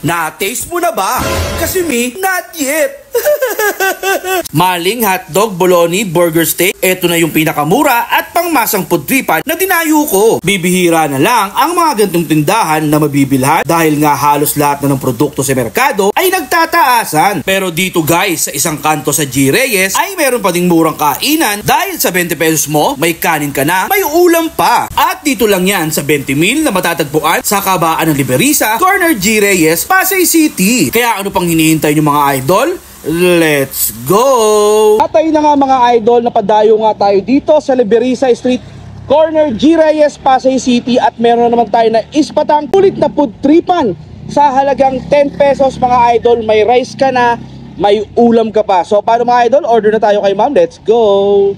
Na-taste mo na ba? Kasi me, not yet. Maling hotdog, bologna, burger steak, eto na yung pinakamura at pangmasang pudtripan na dinayo ko. Bibihira na lang ang mga gantong tindahan na mabibilhan dahil nga halos lahat na ng produkto sa merkado ay nagtataasan. Pero dito guys, sa isang kanto sa G. Reyes ay meron pa ding murang kainan dahil sa 20 pesos mo, may kanin ka na, may ulam pa. At dito lang yan sa 20 mil na matatagpuan sa kabaan ng Liberisa, corner G. Reyes, Pasay City. Kaya ano pang hinihintay nyo mga idol? Let's go! At ayun na nga mga idol, napadayo nga tayo dito sa Liberisa Street, corner G. Reyes, Pasay City. At meron naman tayo na ispatang kulit na pudtripan sa halagang 10 pesos mga idol. May rice ka na, may ulam ka pa. So paano mga idol? Order na tayo kay ma'am. Let's go!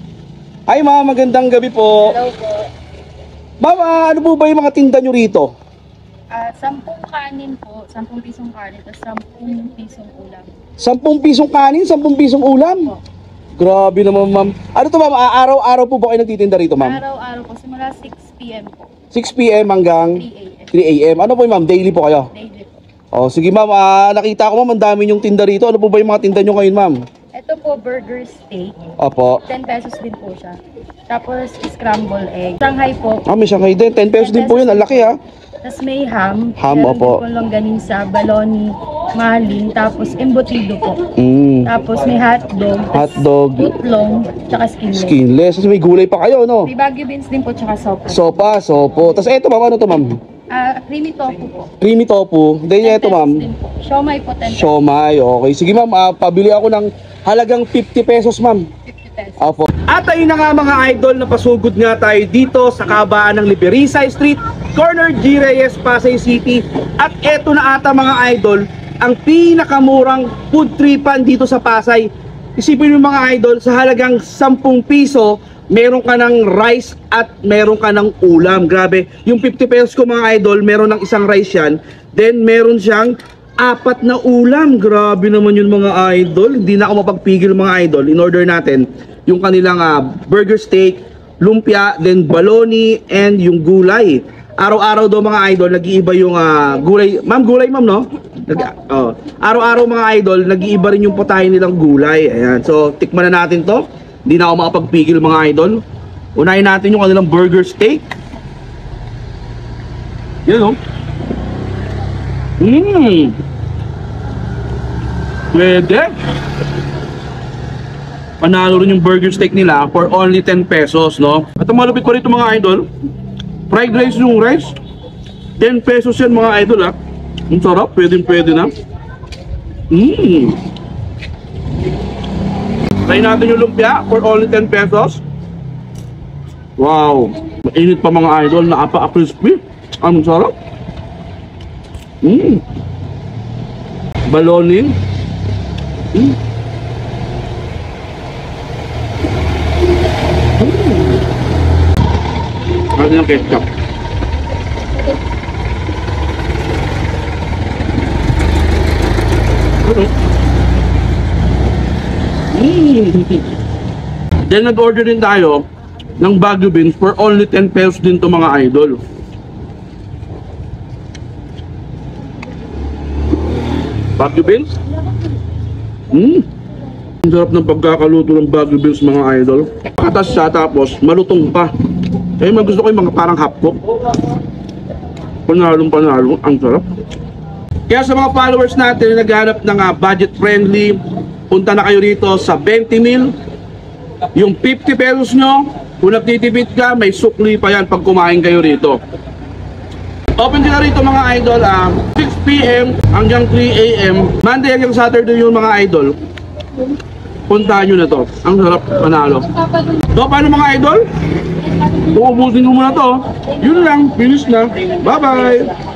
Hi ma'am, magandang gabi po. Hello po. Ma'am, ano po ba yung mga tinda nyo rito? 10 kanin po, 10 pisong kanin, tapos 10 pisong ulam. 10 pisong kanin, 10 pisong ulam? Grabe naman ma'am. Ano to ma'am, araw-araw po ba kayo nagtitinda rito ma'am? Araw-araw po, simula 6 p.m. po. 6 p.m. hanggang 3 a.m. 3 a.m. Ano po ma'am, daily po kayo? Daily po. Oh, sige ma'am, nakita ko ma'am, ang dami yung tinda rito. Ano po ba yung mga tinda nyo ngayon ma'am? Ito po, burger steak. Opo. 10 pesos din po siya. Tapos, scramble egg. Shanghai po. May Shanghai din. 10 pesos din po yun. Ang laki ha. Tapos may ham. Ham, Meron opo. din po longganisa, baloni, maling, tapos embutido po. Tapos may hotdog. Hotdog. Putlong, tsaka skinless. Skinless. Kasi may gulay pa kayo, no? May Baguio beans din po, tsaka sopa. Sopa, sopo. Tapos eto ma'am, ano to ma'am? Creamy tofu po. Creamy tofu. Then 10 eto pesos ma'am. din po. Siomay po, 10 pesos. Siomay. Okay. Sige ma'am, pabili ako ng halagang 50 pesos ma'am. 50 pesos. Opo. At ayun na nga mga idol, napasugod nga tayo dito sa kabaan ng Liberisa Street, corner G. Reyes, Pasay City. At eto na ata mga idol, ang pinakamurang pudtripan dito sa Pasay. Isipin mo mga idol, sa halagang 10 piso, meron ka ng rice at meron ka ng ulam. Grabe, yung 50 pesos ko mga idol, meron ng isang rice yan. Then meron siyang 4 na ulam. Grabe naman yun mga idol. Hindi na ako mapagpigil mga idol. In order natin yung kanilang burger steak, lumpia, then baloney, and yung gulay. Araw-araw daw mga idol, nag-iiba yung gulay. Ma'am, gulay ma'am, no? Araw-araw mga idol, nag-iiba rin yung putahe nilang gulay. Ayan. So, tikman na natin to. Hindi na ako makapagpigil mga idol. Unahin natin yung kanilang burger steak. Yan, no? Pwede. Panalo rin yung burger steak nila for only 10 pesos, no? At ang malupit pa rito mga idol, fried rice yung rice. 10 pesos yan mga idol, ha? Ang sarap, pwede na. Try natin yung lumpia for only 10 pesos. Wow, mainit pa mga idol, napaka-crispy. Ang sarap. Baloney. Ano yung ketchup? Then nag-order din tayo ng Baguio beans for only 10 pesos din to mga idol. Baguio beans? Ang sarap ng pagkakaluto ng Baguio beans mga idol. Pakatas siya tapos malutong pa. Eh gusto ko yung mga parang hapkok. Panalong, ang sarap. Kaya sa mga followers natin na naghahanap ng budget friendly, punta na kayo rito sa 20 mil. Yung 50 pesos nyo, kung nagtitipid ka, may sukli pa yan pag kumain kayo rito. Open din na rito mga idol, 6 p.m. hanggang 3 a.m. Monday hanggang Saturday yung mga idol. Puntahan nyo na to. Ang sarap, panalo. So, paano mga idol? Uubusin ko muna to. Yun lang, finish na. Bye-bye!